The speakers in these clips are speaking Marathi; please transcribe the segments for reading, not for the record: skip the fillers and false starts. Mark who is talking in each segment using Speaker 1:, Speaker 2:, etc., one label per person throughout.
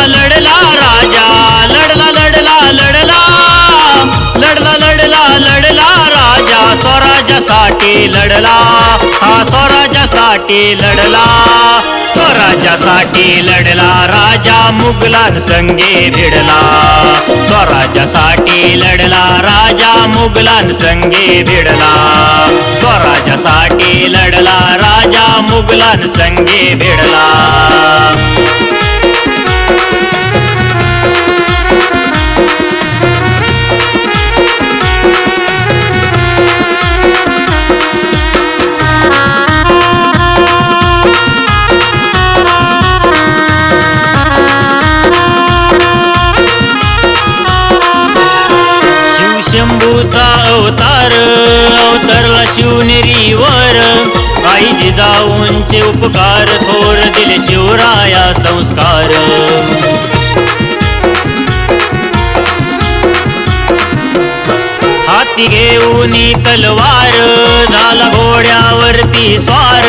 Speaker 1: लढला राजा, लढला लढला लढला, लढला लढला लढला राजा, स्वराज्यासाठी लढला, हा स्वराज्यासाठी लढला, स्वराज्यासाठी लढला राजा, मुघलांसंगे भिडला, स्वराज्यासाठी लढला राजा, मुघलांसंगे भिडला, स्वराज्यासाठी लढला राजा, मुघलांसंगे भिडला. शंभूचा अवतार अवतरला शिवनेरीवर, आई जिजाऊंचे उपकार थोर दिले शिवराया संस्कार. हाती घेऊनी तलवार झाला घोड्यावरती स्वार,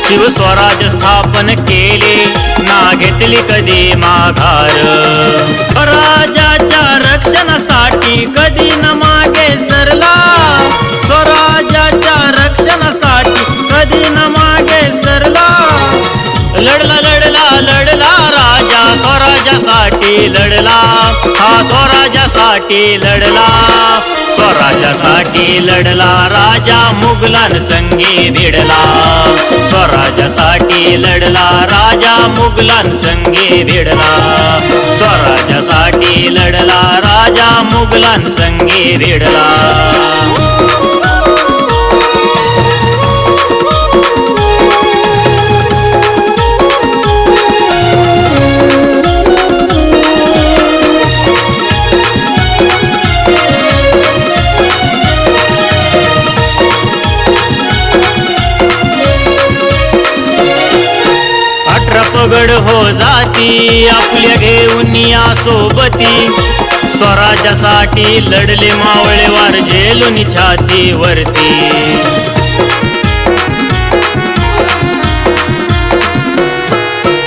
Speaker 1: शिवस्वराज स्थापन केले ना घेतली कधी माघार. स्वराज्याच्या रक्षणासाठी कधी न मागे सरला, स्वराज्याच्या रक्षणासाठी कधी न मागे सरला, लढला लढला लढला राजा, स्वराज्यासाठी लढला, हा स्वराज्यासाठी लढला, स्वराज्यासाठी लढला राजा, मुघलांसंगे भिडला, स्वराज्यासाठी लढला राजा, मुघलांसंगे भिडला, स्वराज्यासाठी लढला राजा, मुघलांसंगे भिडला. पगड हो जाती आपल्या घेऊन या सोबती, स्वराज्यासाठी लढले मावळे वार झेलून छाती वरती.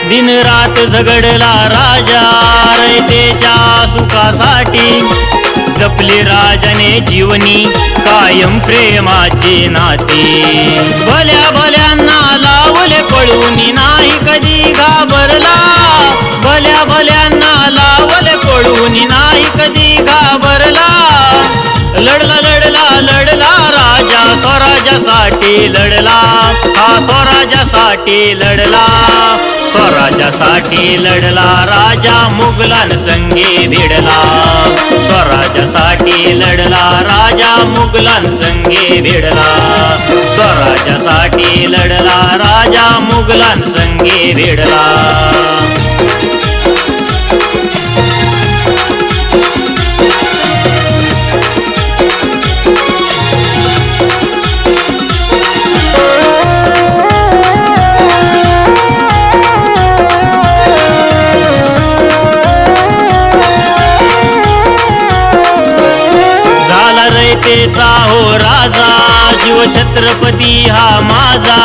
Speaker 1: दिन रात झगडला राजा रयतेच्या सुखासाठी, जपली राजाने जीवनी कायम प्रेमाची नाती. भल्या भल्यांना लावले पळून नाही कधी घाबरला, भल्या भल्यांना लावले पळून नाही कधी घाबरला, लढला लढला लढला राजा, स्वराज्यासाठी लढला, हा स्वराज्यासाठी लढला, स्वराज्यासाठी लढला राजा, मुघलांसंगे भिडला, स्वराज्यासाठी लढला राजा, मुघलांसंगे भिडला, स्वराज्यासाठी लढला राजा, मुघलांसंगे भिडला. रयतेचा हो राजा, शिव छत्रपती हा माझा,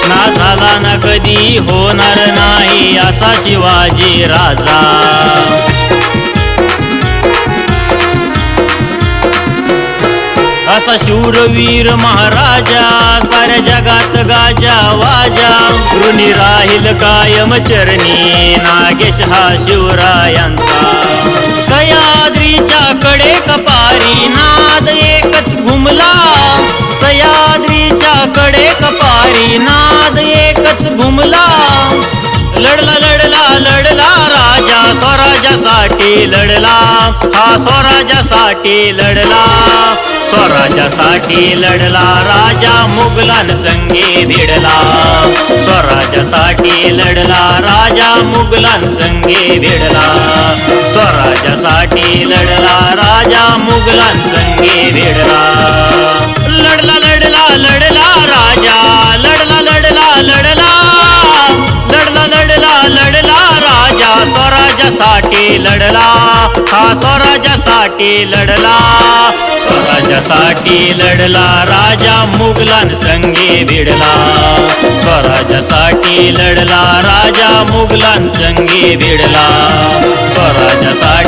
Speaker 1: ना झाला ना कधी होणार नाही असा शिवाजी राजा. असा शूरवीर महाराजा, साऱ्या जगात गाजा वाजा, ऋणी राहील कायम चरणी नागेश हा शिवरायांचा. सह्याद्रीच्या कडे कपारी नाद एकच घुमला, सह्याद्रीच्या कडे कपारी नाद एकच घुमला, लढला लढला लढला राजा, स्वराज्यासाठी लढला, हा स्वराज्यासाठी लढला, स्वराज्यासाठी लढला राजा, मुघलांसंगे भिडला, स्वराज्यासाठी लढला राजा, मुघलांसंगे भिडला, स्वराज्यासाठी लढला राजा, मुघलांसंगे भिडला. लढला लढला लढला राजा, लढला लढला लढला, लढला लढला लढला राजा, स्वराज्यासाठी लढला, हा स्वराज्यासाठी लढला, स्वराज्या स्वराज्यासाठी लढला राजा मुघलांसंगे भिडला स्वराज्यासाठी लढला राजा मुघलांसंगे भिडला स्वराज्यासाठी